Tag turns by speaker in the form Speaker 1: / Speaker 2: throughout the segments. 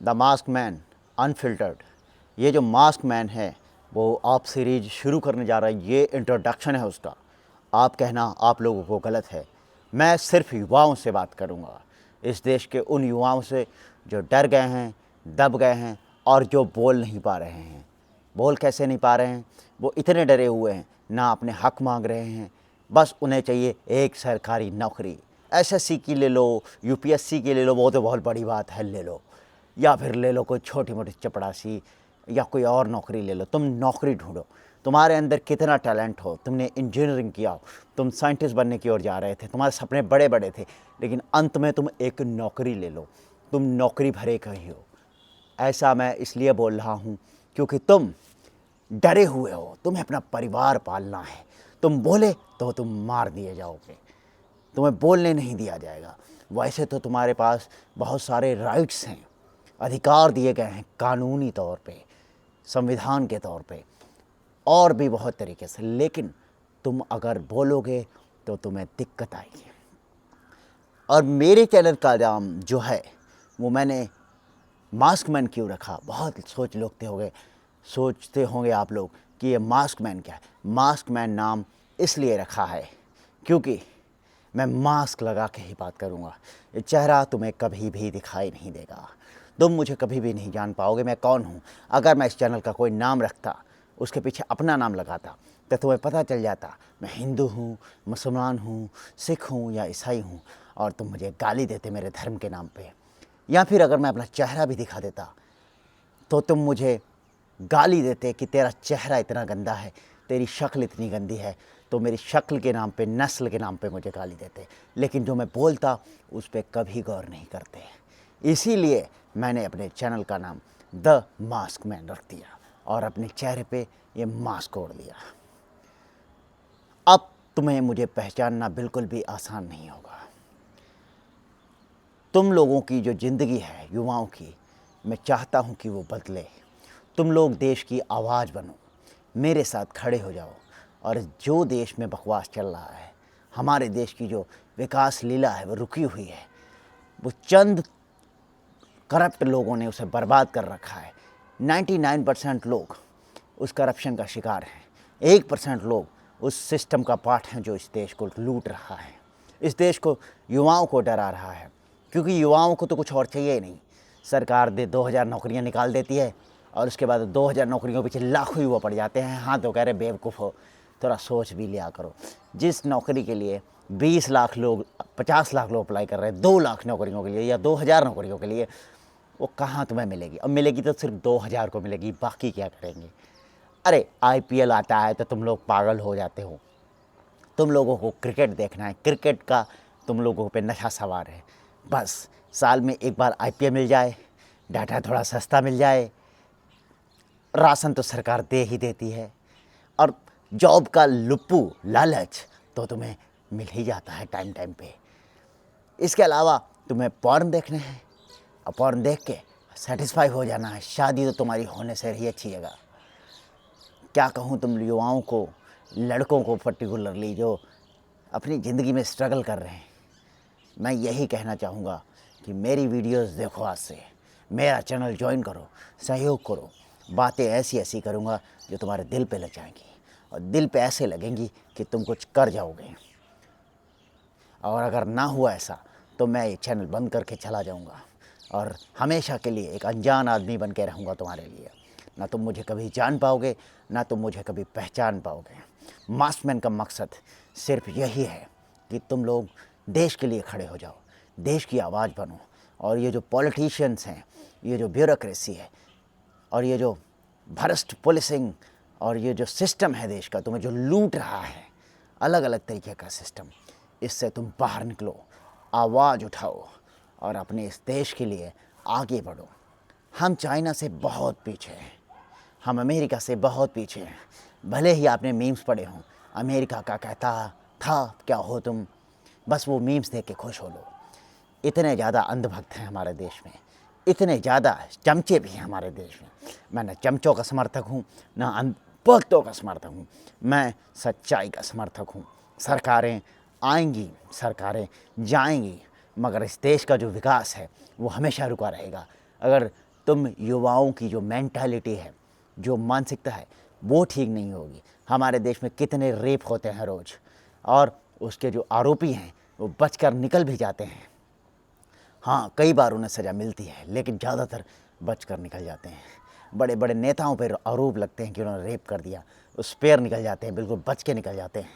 Speaker 1: The mask man unfiltered. ये जो mask man है वो आप सीरीज शुरू करने जा रहा है, ये इंट्रोडक्शन है उसका। आप कहना आप लोगों को गलत है। मैं सिर्फ युवाओं से बात करूँगा, इस देश के उन युवाओं से जो डर गए हैं, दब गए हैं और जो बोल नहीं पा रहे हैं। बोल कैसे नहीं पा रहे हैं? वो इतने डरे हुए हैं, ना अपने हक मांग रहे हैं, बस उन्हें चाहिए एक सरकारी नौकरी। एसएससी की ले लो, यूपीएससी की ले लो, वो तो बहुत बड़ी बात है, ले लो। या फिर ले लो कोई छोटी मोटी चपड़ासी या कोई और नौकरी ले लो। तुम नौकरी ढूंढो, तुम्हारे अंदर कितना टैलेंट हो, तुमने इंजीनियरिंग किया हो, तुम साइंटिस्ट बनने की ओर जा रहे थे, तुम्हारे सपने बड़े बड़े थे, लेकिन अंत में तुम एक नौकरी ले लो। तुम नौकरी भरे कहीं हो। ऐसा मैं इसलिए बोल रहा हूँ क्योंकि तुम डरे हुए हो, तुम्हें अपना परिवार पालना है। तुम बोले तो तुम मार दिए जाओगे, तुम्हें बोलने नहीं दिया जाएगा। वैसे तो तुम्हारे पास बहुत सारे राइट्स हैं, अधिकार दिए गए हैं कानूनी तौर पे, संविधान के तौर पे, और भी बहुत तरीके से, लेकिन तुम अगर बोलोगे तो तुम्हें दिक्कत आएगी। और मेरे चैनल का नाम जो है वो मैंने मास्क मैन क्यों रखा? बहुत सोचते होंगे आप लोग कि ये मास्क मैन क्या है। मास्क मैन नाम इसलिए रखा है क्योंकि मैं मास्क लगा के ही बात करूँगा। ये चेहरा तुम्हें कभी भी दिखाई नहीं देगा, तुम मुझे कभी भी नहीं जान पाओगे मैं कौन हूँ। अगर मैं इस चैनल का कोई नाम रखता, उसके पीछे अपना नाम लगाता, तो तुम्हें पता चल जाता मैं हिंदू हूँ, मुसलमान हूँ, सिख हूँ या ईसाई हूँ, और तुम मुझे गाली देते मेरे धर्म के नाम पे। या फिर अगर मैं अपना चेहरा भी दिखा देता तो तुम मुझे गाली देते कि तेरा चेहरा इतना गंदा है, तेरी शक्ल इतनी गंदी है, तो मेरी शक्ल के नाम पे, नस्ल के नाम पे मुझे गाली देते। लेकिन जो मैं बोलता उस पर कभी गौर नहीं करते। इसीलिए मैंने अपने चैनल का नाम द मास्क मैन रख दिया और अपने चेहरे पे ये मास्क ओढ़ दिया। अब तुम्हें मुझे पहचानना बिल्कुल भी आसान नहीं होगा। तुम लोगों की जो ज़िंदगी है, युवाओं की, मैं चाहता हूँ कि वो बदले। तुम लोग देश की आवाज़ बनो, मेरे साथ खड़े हो जाओ, और जो देश में बकवास चल रहा है, हमारे देश की जो विकास लीला है वो रुकी हुई है, वो चंद करप्ट लोगों ने उसे बर्बाद कर रखा है। 99% लोग उस करप्शन का शिकार हैं, 1% लोग उस सिस्टम का पार्ट हैं जो इस देश को लूट रहा है, इस देश को, युवाओं को डरा रहा है। क्योंकि युवाओं को तो कुछ और चाहिए नहीं। सरकार 2000 नौकरियां निकाल देती है और उसके बाद 2000 नौकरियों के पीछे लाखों युवा पड़ जाते हैं। हाँ तो कह रहे बेवकूफ़ हो, थोड़ा सोच भी लिया करो। जिस नौकरी के लिए 20 लाख लोग, 50 लाख लोग अप्लाई कर रहे हैं, 2 लाख नौकरियों के लिए या 2000 नौकरियों के लिए, वो कहाँ तुम्हें मिलेगी? अब मिलेगी तो सिर्फ 2000 को मिलेगी, बाकी क्या करेंगे? अरे आईपीएल आता है तो तुम लोग पागल हो जाते हो। तुम लोगों को क्रिकेट देखना है, क्रिकेट का तुम लोगों पे नशा सवार है। बस साल में एक बार आईपीएल मिल जाए, डाटा थोड़ा सस्ता मिल जाए, राशन तो सरकार दे ही देती है, और जॉब का लुप्पू लालच तो तुम्हें मिल ही जाता है टाइम टाइम पे। इसके अलावा तुम्हें पॉर्न देखने हैं और पॉर्न देख के सेटिस्फाई हो जाना है। शादी तो तुम्हारी होने से ही अच्छी जगह। क्या कहूँ तुम युवाओं को, लड़कों को पर्टिकुलरली, जो अपनी ज़िंदगी में स्ट्रगल कर रहे हैं, मैं यही कहना चाहूँगा कि मेरी वीडियोस देखो, आज से मेरा चैनल ज्वाइन करो, सहयोग करो। बातें ऐसी ऐसी करूँगा जो तुम्हारे दिल पे लग जाएंगी, और दिल पे ऐसे लगेंगी कि तुम कुछ कर जाओगे। और अगर ना हुआ ऐसा तो मैं ये चैनल बंद करके चला जाऊँगा और हमेशा के लिए एक अनजान आदमी बन के रहूँगा तुम्हारे लिए। ना तुम मुझे कभी जान पाओगे, ना तुम मुझे कभी पहचान पाओगे। मास्कमैन का मकसद सिर्फ यही है कि तुम लोग देश के लिए खड़े हो जाओ, देश की आवाज़ बनो, और ये जो पॉलिटिशियंस हैं, ये जो ब्यूरोक्रेसी है, और ये जो भ्रष्ट पुलिसिंग, और ये जो सिस्टम है देश का, तुम्हें जो लूट रहा है, अलग अलग तरीके का सिस्टम, इससे तुम बाहर निकलो, आवाज़ उठाओ और अपने इस देश के लिए आगे बढ़ो। हम चाइना से बहुत पीछे हैं, हम अमेरिका से बहुत पीछे हैं। भले ही आपने मीम्स पढ़े हों, अमेरिका का कहता था क्या हो तुम, बस वो मीम्स देख के खुश हो लो। इतने ज़्यादा अंधभक्त हैं हमारे देश में, इतने ज़्यादा चमचे भी हैं हमारे देश में। मैं न चमचों का समर्थक हूँ, न अंधभक्तों का समर्थक हूँ, मैं सच्चाई का समर्थक हूँ। सरकारें आएंगी, सरकारें जाएंगी, मगर इस देश का जो विकास है वो हमेशा रुका रहेगा। अगर तुम युवाओं की जो मेंटालिटी है, जो मानसिकता है, वो ठीक नहीं होगी। हमारे देश में कितने रेप होते हैं रोज़, और उसके जो आरोपी हैं वो बचकर निकल भी जाते हैं। हाँ, कई बार उन्हें सज़ा मिलती है, लेकिन ज़्यादातर बचकर निकल जाते हैं। बड़े बड़े नेताओं पर आरोप लगते हैं कि उन्होंने रेप कर दिया, उस पैर निकल जाते हैं, बिल्कुल बच के निकल जाते हैं,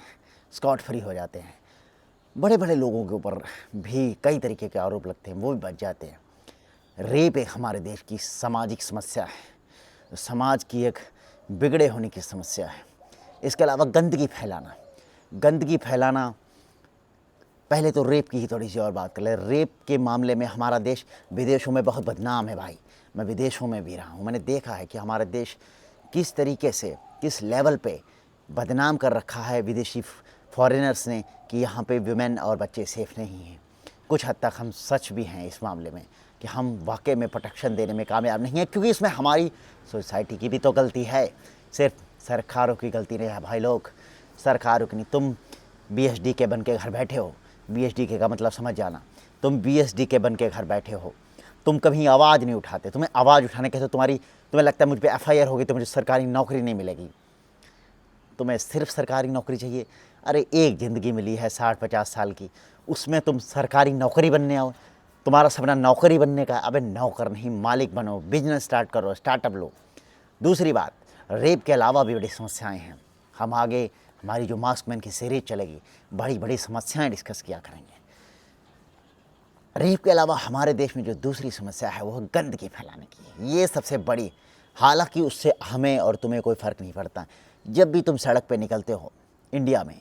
Speaker 1: स्कॉट फ्री हो जाते हैं। बड़े बड़े लोगों के ऊपर भी कई तरीके के आरोप लगते हैं, वो भी बच जाते हैं। रेप एक हमारे देश की सामाजिक समस्या है, समाज की एक बिगड़े होने की समस्या है। इसके अलावा गंदगी फैलाना, पहले तो रेप की ही थोड़ी सी और बात कर ले। रेप के मामले में हमारा देश विदेशों में बहुत बदनाम है भाई। मैं विदेशों में भी रहा हूँ, मैंने देखा है कि हमारा देश किस तरीके से, किस लेवल पे बदनाम कर रखा है विदेशी फॉरेनर्स ने, कि यहाँ पे वुमेन और बच्चे सेफ़ नहीं हैं। कुछ हद तक हम सच भी हैं इस मामले में कि हम वाकई में प्रोटेक्शन देने में कामयाब नहीं हैं, क्योंकि इसमें हमारी सोसाइटी की भी तो गलती है, सिर्फ सरकारों की गलती नहीं है भाई लोग। सरकारों की नहीं। तुम BSD के बन के घर बैठे हो, BSD का मतलब समझ जाना, तुम BSD के बन के घर बैठे हो, तुम कभी आवाज़ नहीं उठाते। तुम्हें आवाज़ उठाने के तो तुम्हें लगता है मुझ पर FIR होगी तो मुझे सरकारी नौकरी नहीं मिलेगी। तुम्हें सिर्फ सरकारी नौकरी चाहिए। अरे एक ज़िंदगी मिली है 60-50 साल की, उसमें तुम सरकारी नौकरी बनने आओ। तुम्हारा सपना नौकरी बनने का? अबे नौकर नहीं, मालिक बनो, बिजनेस स्टार्ट करो, स्टार्टअप लो। दूसरी बात, रेप के अलावा भी बड़ी समस्याएं हैं। हम आगे हमारी जो मास्कमैन की सीरीज चलेगी, बड़ी बड़ी समस्याएं डिस्कस किया करेंगे। रेप के अलावा हमारे देश में जो दूसरी समस्या है वो है गंदगी फैलाने की। ये सबसे बड़ी, हालांकि उससे हमें और तुम्हें कोई फ़र्क नहीं पड़ता। जब भी तुम सड़क पे निकलते हो इंडिया में,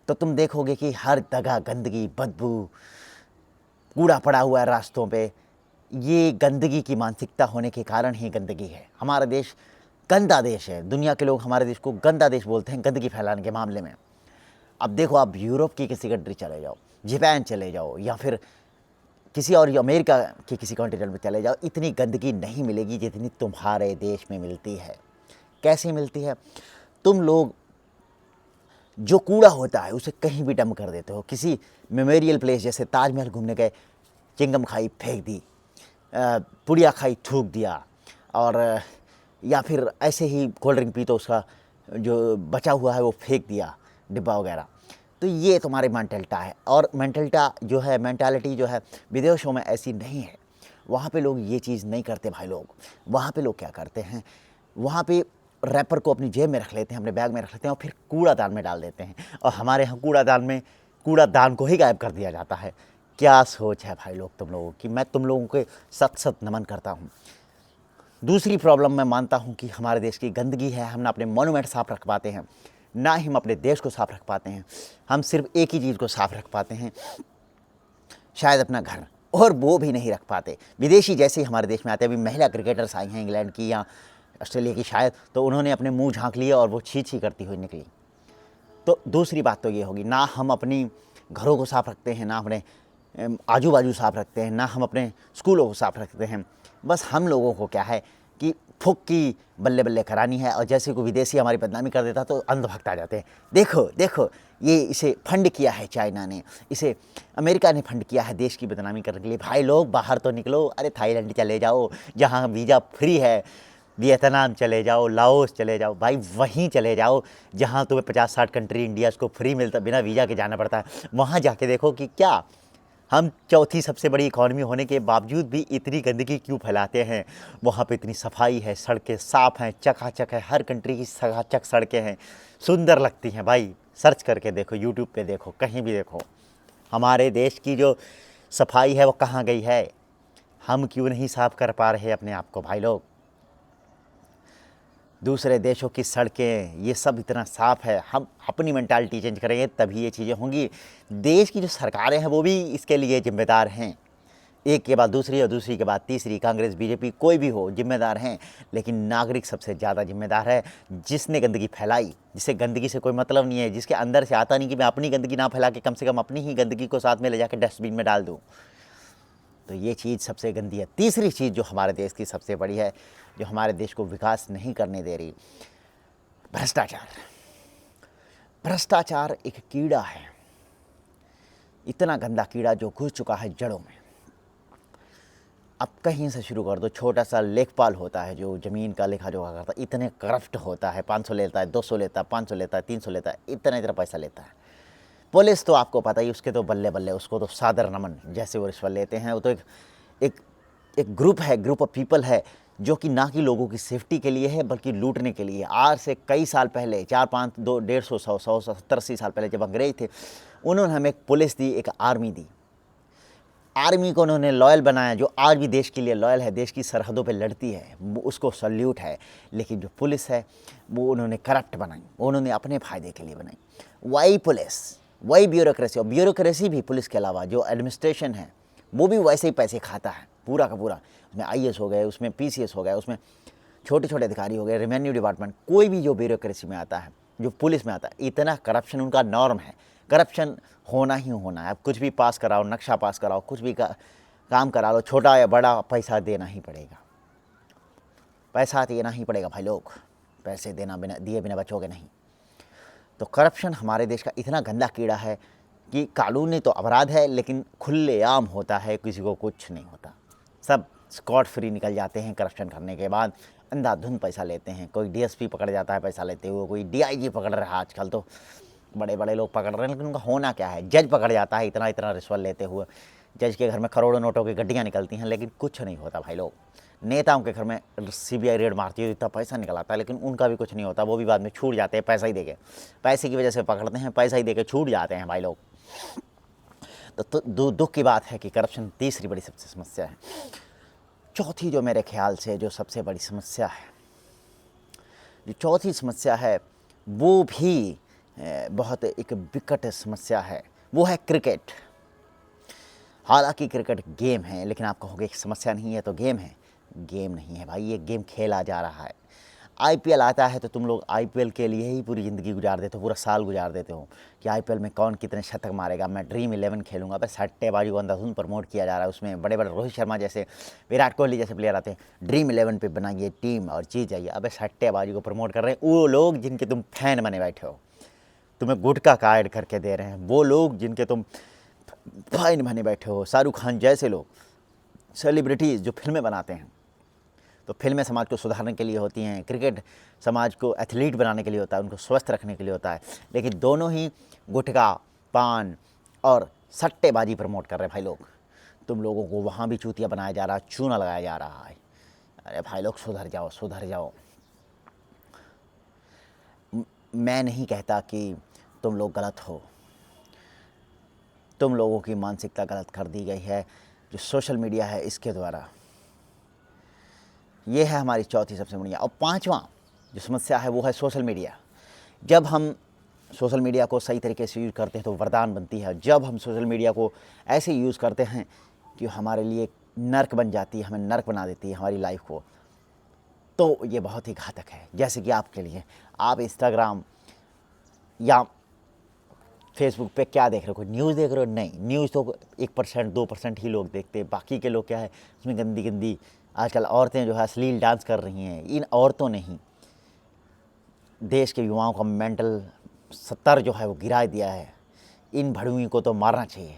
Speaker 1: तो तुम देखोगे कि हर जगह गंदगी, बदबू, कूड़ा पड़ा हुआ है रास्तों पे। ये गंदगी की मानसिकता होने के कारण ही गंदगी है। हमारा देश गंदा देश है। दुनिया के लोग हमारे देश को गंदा देश बोलते हैं गंदगी फैलाने के मामले में। अब देखो, आप यूरोप की किसी कंट्री चले जाओ, जापान चले जाओ, या फिर किसी और अमेरिका के किसी कॉन्टिनेंट में चले जाओ, इतनी गंदगी नहीं मिलेगी जितनी तुम्हारे देश में मिलती है। कैसे मिलती है? तुम लोग जो कूड़ा होता है उसे कहीं भी डंप कर देते हो। किसी मेमोरियल प्लेस जैसे ताजमहल घूमने गए, चिंगम खाई फेंक दी, पुड़िया खाई थूक दिया, और या फिर ऐसे ही कोल्ड ड्रिंक पी तो उसका जो बचा हुआ है वो फेंक दिया, डिब्बा वगैरह। तो ये तुम्हारी मेंटलिटी है, और मेंटालिटी जो है विदेशों में ऐसी नहीं है। वहाँ पे लोग ये चीज़ नहीं करते भाई लोग। वहाँ पे लोग क्या करते हैं, वहाँ पे रैपर को अपनी जेब में रख लेते हैं, अपने बैग में रख लेते हैं, और फिर कूड़ादान में डाल देते हैं। और हमारे यहाँ कूड़ादान को ही गायब कर दिया जाता है। क्या सोच है भाई लोग तुम लोगों की। मैं तुम लोगों के सत सत नमन करता हूँ। दूसरी प्रॉब्लम मैं मानता हूँ कि हमारे देश की गंदगी है। हम ना अपने मोनूमेंट साफ़ रख पाते हैं, ना ही हम अपने देश को साफ़ रख पाते हैं। हम सिर्फ एक ही चीज़ को साफ़ रख पाते हैं, शायद अपना घर, और वो भी नहीं रख पाते। विदेशी जैसे ही हमारे देश में आते हैं, अभी महिला क्रिकेटर्स आई हैं इंग्लैंड की या ऑस्ट्रेलिया की शायद, तो उन्होंने अपने मुंह झाँक लिए और वो छी छी करती हुई निकली। तो दूसरी बात तो ये होगी, ना हम अपनी घरों को साफ़ रखते हैं, ना अपने आजू बाजू साफ़ रखते हैं, ना हम अपने स्कूलों को साफ़ रखते हैं। बस हम लोगों को क्या है कि फुक की बल्ले बल्ले करानी है, और जैसे कोई विदेशी हमारी बदनामी कर देता तो अंधभक्त आ जाते हैं। देखो देखो, ये इसे फंड किया है चाइना ने, इसे अमेरिका ने फंड किया है देश की बदनामी करने के लिए। भाई लोग बाहर तो निकलो। अरे थाईलैंड चले जाओ जहाँ वीज़ा फ्री है, वियतनाम चले जाओ, लाओस चले जाओ, भाई वहीं चले जाओ जहाँ तुम्हें 50-60 कंट्री इंडिया को फ्री मिलता, बिना वीज़ा के जाना पड़ता है। वहाँ जाके देखो कि क्या हम चौथी सबसे बड़ी इकॉनमी होने के बावजूद भी इतनी गंदगी क्यों फैलाते हैं। वहाँ पे इतनी सफाई है, सड़कें साफ़ हैं, चकाचक है, हर कंट्री की चकाचक सड़कें हैं, सुंदर लगती हैं। भाई सर्च करके देखो, यूट्यूब पे देखो, कहीं भी देखो, हमारे देश की जो सफाई है वो कहाँ गई है। हम क्यों नहीं साफ़ कर पा रहे अपने आप को भाई लोग। दूसरे देशों की सड़कें, ये सब इतना साफ़ है। हम अपनी मेंटालिटी चेंज करेंगे तभी ये चीज़ें होंगी। देश की जो सरकारें हैं वो भी इसके लिए ज़िम्मेदार हैं, एक के बाद दूसरी और दूसरी के बाद तीसरी, कांग्रेस बीजेपी कोई भी हो, जिम्मेदार हैं। लेकिन नागरिक सबसे ज़्यादा जिम्मेदार है, जिसने गंदगी फैलाई, जिसे गंदगी से कोई मतलब नहीं है, जिसके अंदर से आता नहीं कि मैं अपनी गंदगी ना फैला के कम से कम अपनी ही गंदगी को साथ में ले जाकर डस्टबिन में डाल दूँ। तो ये चीज़ सबसे गंदी है। तीसरी चीज़ जो हमारे देश की सबसे बड़ी है, जो हमारे देश को विकास नहीं करने दे रही, भ्रष्टाचार। भ्रष्टाचार एक कीड़ा है, इतना गंदा कीड़ा जो घुस चुका है जड़ों में। अब कहीं से शुरू कर दो। छोटा सा लेखपाल होता है जो ज़मीन का लेखा जोखा करता है, इतने करप्ट होता है, 500 लेता है, 200 लेता है, 500 लेता है, 300 लेता है, इतना इतना पैसा लेता है। पुलिस तो आपको पता ही, उसके तो बल्ले बल्ले, उसको तो सादर नमन, जैसे वो रिश्वत लेते हैं। वो तो एक एक ग्रुप है, ग्रुप ऑफ पीपल है जो कि ना कि लोगों की सेफ्टी के लिए है बल्कि लूटने के लिए। आज से कई साल पहले, 4-5, 2, 150, 100, 70-80 साल पहले जब अंग्रेज थे, उन्होंने हमें एक पुलिस दी, एक आर्मी दी। आर्मी को उन्होंने लॉयल बनाया, जो आज भी देश के लिए लॉयल है, देश की सरहदों पे लड़ती है, उसको सल्यूट है। लेकिन जो पुलिस है वो उन्होंने करप्ट बनाई, उन्होंने अपने फ़ायदे के लिए बनाई। वही पुलिस, वही ब्यूरोक्रेसी, और ब्यूरोक्रेसी भी पुलिस के अलावा जो एडमिनिस्ट्रेशन है वो भी वैसे ही पैसे खाता है पूरा का पूरा। उसमें IAS हो गए, उसमें PCS हो गए, उसमें छोटे छोटे अधिकारी हो गए, रेवेन्यू डिपार्टमेंट, कोई भी जो ब्यूरोक्रेसी में आता है, जो पुलिस में आता है, इतना करप्शन उनका नॉर्म है। करप्शन होना ही होना है। अब कुछ भी पास कराओ, नक्शा पास कराओ, कुछ भी काम करा लो, छोटा या बड़ा, पैसा देना ही पड़ेगा, पैसा देना ही पड़ेगा भाई लोग। पैसे देना बिना दिए बिना बचोगे नहीं। तो करप्शन हमारे देश का इतना गंदा कीड़ा है कि कानूनी तो अपराध है लेकिन खुलेआम होता है, किसी को कुछ नहीं होता, सब स्कॉट फ्री निकल जाते हैं करप्शन करने के बाद। अंधाधुंध पैसा लेते हैं, कोई DSP पकड़ जाता है पैसा लेते हुए, कोई DIG पकड़ रहा है, आजकल तो बड़े बड़े लोग पकड़ रहे हैं। लेकिन उनका होना क्या है, जज पकड़ जाता है इतना इतना रिश्वत लेते हुए। जज के घर में करोड़ों नोटों की गड्डियाँ निकलती हैं लेकिन कुछ नहीं होता भाई लोग। नेताओं के घर में CBI रेड मारती है, इतना पैसा निकल आता है लेकिन उनका भी कुछ नहीं होता, वो भी बाद में छूट जाते हैं पैसा ही देके। पैसे की वजह से पकड़ते हैं, पैसा ही देके छूट जाते हैं भाई लोग। तो दुख की बात है कि करप्शन तीसरी बड़ी सबसे समस्या है। चौथी जो मेरे ख्याल से जो सबसे बड़ी समस्या है, जो चौथी समस्या है वो भी बहुत एक विकट समस्या है, वो है क्रिकेट। हालांकि क्रिकेट गेम है, लेकिन आप कहोगे समस्या नहीं है तो गेम है। गेम नहीं है भाई, ये गेम खेला जा रहा है। IPL आता है तो तुम लोग IPL के लिए ही पूरी ज़िंदगी गुजार देते हो, पूरा साल गुजार देते हो कि IPL में कौन कितने शतक मारेगा, मैं ड्रीम 11 खेलूंगा। बस सट्टेबाजी को अंधाधुंध प्रमोट किया जा रहा है। उसमें बड़े बड़े रोहित शर्मा जैसे, विराट कोहली जैसे प्लेयर आते हैं, ड्रीम 11 पे बनाइए टीम और जीत जाइए। अब सट्टेबाजी को प्रमोट कर रहे हैं वो लोग जिनके तुम फैन बने बैठे हो, तुम्हें गुटखा का ऐड करके दे रहे हैं वो लोग जिनके तुम फैन बने बैठे हो। शाहरुख खान जैसे लोग, सेलिब्रिटीज़ जो फिल्में बनाते हैं, तो फिल्में समाज को सुधारने के लिए होती हैं, क्रिकेट समाज को एथलीट बनाने के लिए होता है, उनको स्वस्थ रखने के लिए होता है। लेकिन दोनों ही गुटखा, पान और सट्टेबाजी प्रमोट कर रहे हैं भाई लोग। तुम लोगों को वहाँ भी चूतिया बनाया जा रहा है, चूना लगाया जा रहा है। अरे भाई लोग सुधर जाओ, सुधर जाओ। मैं नहीं कहता कि तुम लोग गलत हो, तुम लोगों की मानसिकता गलत कर दी गई है जो सोशल मीडिया है इसके द्वारा। ये है हमारी चौथी सबसे बड़ी। और पांचवा जो समस्या है वो है सोशल मीडिया। जब हम सोशल मीडिया को सही तरीके से यूज़ करते हैं तो वरदान बनती है। जब हम सोशल मीडिया को ऐसे यूज़ करते हैं कि हमारे लिए नर्क बन जाती है, हमें नर्क बना देती है हमारी लाइफ को, तो ये बहुत ही घातक है। जैसे कि आपके लिए, आप इंस्टाग्राम या फेसबुक पे क्या देख रहे हो, कोई न्यूज़ देख रहे हो? नहीं, न्यूज़ तो 1% 2% ही लोग देखते हैं। बाकी के लोग क्या है, उसमें गंदी गंदी आजकल औरतें जो है अश्लील डांस कर रही हैं। इन औरतों ने ही देश के युवाओं का मेंटल स्तर जो है वो गिरा दिया है। इन भड़ुई को तो मारना चाहिए,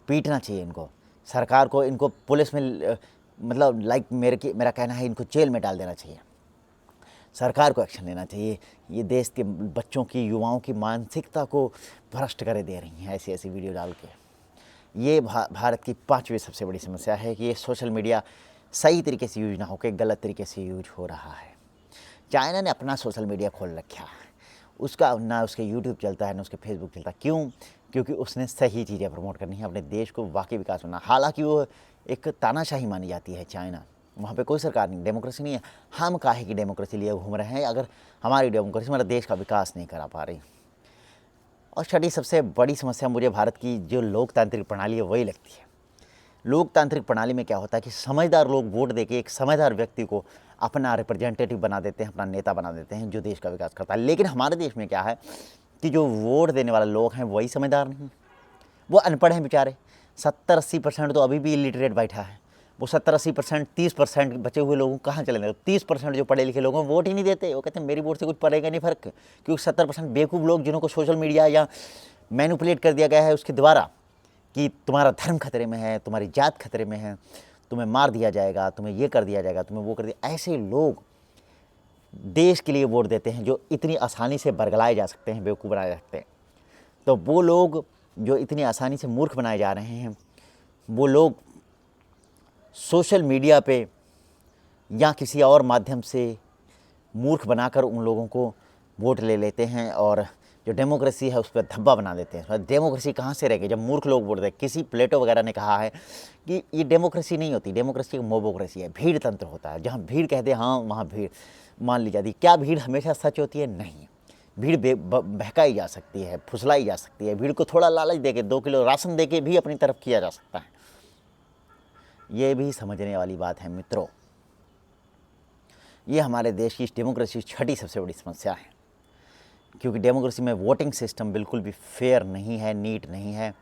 Speaker 1: पीटना चाहिए इनको। सरकार को इनको पुलिस में मतलब मेरा कहना है इनको जेल में डाल देना चाहिए। सरकार को एक्शन लेना चाहिए। ये देश के बच्चों की, युवाओं की मानसिकता को भ्रष्ट करे दे रही हैं ऐसी ऐसी वीडियो डाल के। ये भारत की पांचवी सबसे बड़ी समस्या है कि ये सोशल मीडिया सही तरीके से यूज ना होकर गलत तरीके से यूज हो रहा है। चाइना ने अपना सोशल मीडिया खोल रखा है, उसका ना उसके यूट्यूब चलता है ना उसके फेसबुक चलता। क्यों? क्योंकि उसने सही चीज़ें प्रमोट करनी है, अपने देश को वाकई विकास होना। हालांकि वो एक तानाशाही मानी जाती है चाइना, वहाँ पे कोई सरकार नहीं, डेमोक्रेसी नहीं है। हम काहे की डेमोक्रेसी लिए घूम रहे हैं अगर हमारी डेमोक्रेसी हमारे देश का विकास नहीं करा पा रही। और छठी सबसे बड़ी समस्या मुझे भारत की जो लोकतांत्रिक प्रणाली है वही लगती है। लोकतांत्रिक प्रणाली में क्या होता है कि समझदार लोग वोट देके एक समझदार व्यक्ति को अपना रिप्रेजेंटेटिव बना देते हैं, अपना नेता बना देते हैं जो देश का विकास करता है। लेकिन हमारे देश में क्या है कि जो वोट देने वाले लोग हैं वही समझदार नहीं, वो अनपढ़ हैं बेचारे। 70-80% तो अभी भी इलिटरेट बैठा है। वो 70-80%, 30% बचे हुए लोगों कहाँ चले गए? 30% जो पढ़े लिखे लोग हैं वोट ही नहीं देते। वो कहते हैं मेरी वोट से कुछ पड़ेगा नहीं फ़र्क, क्योंकि 70% बेवकूफ़ लोग जिनको सोशल मीडिया या मैनिपुलेट कर दिया गया है उसके द्वारा कि तुम्हारा धर्म खतरे में है, तुम्हारी जात खतरे में है, तुम्हें मार दिया जाएगा, तुम्हें ये कर दिया जाएगा, तुम्हें वो कर दिया। ऐसे लोग देश के लिए वोट देते हैं जो इतनी आसानी से बरगलाए जा सकते हैं, बेवकूफ़ बनाए जा सकते हैं। तो वो लोग जो इतनी आसानी से मूर्ख बनाए जा रहे हैं, वो लोग सोशल मीडिया पे या किसी और माध्यम से मूर्ख बनाकर उन लोगों को वोट ले लेते हैं और जो डेमोक्रेसी है उस पर धब्बा बना देते हैं। डेमोक्रेसी कहाँ से रहेगी जब मूर्ख लोग वोट दें। किसी प्लेटो वगैरह ने कहा है कि ये डेमोक्रेसी नहीं होती, डेमोक्रेसी मोबोक्रेसी है, भीड़ तंत्र होता है। जहाँ भीड़ कहते हैं हाँ वहाँ भीड़ मान ली जाती है। क्या भीड़ हमेशा सच होती है? नहीं। भीड़ बहकाई जा सकती है, फुसलाई जा सकती है। भीड़ को थोड़ा लालच देके 2 किलो राशन देके भी अपनी तरफ किया जा सकता है। ये भी समझने वाली बात है मित्रों। ये हमारे देश की डेमोक्रेसी छठी सबसे बड़ी समस्या है, क्योंकि डेमोक्रेसी में वोटिंग सिस्टम बिल्कुल भी फेयर नहीं है, नीट नहीं है।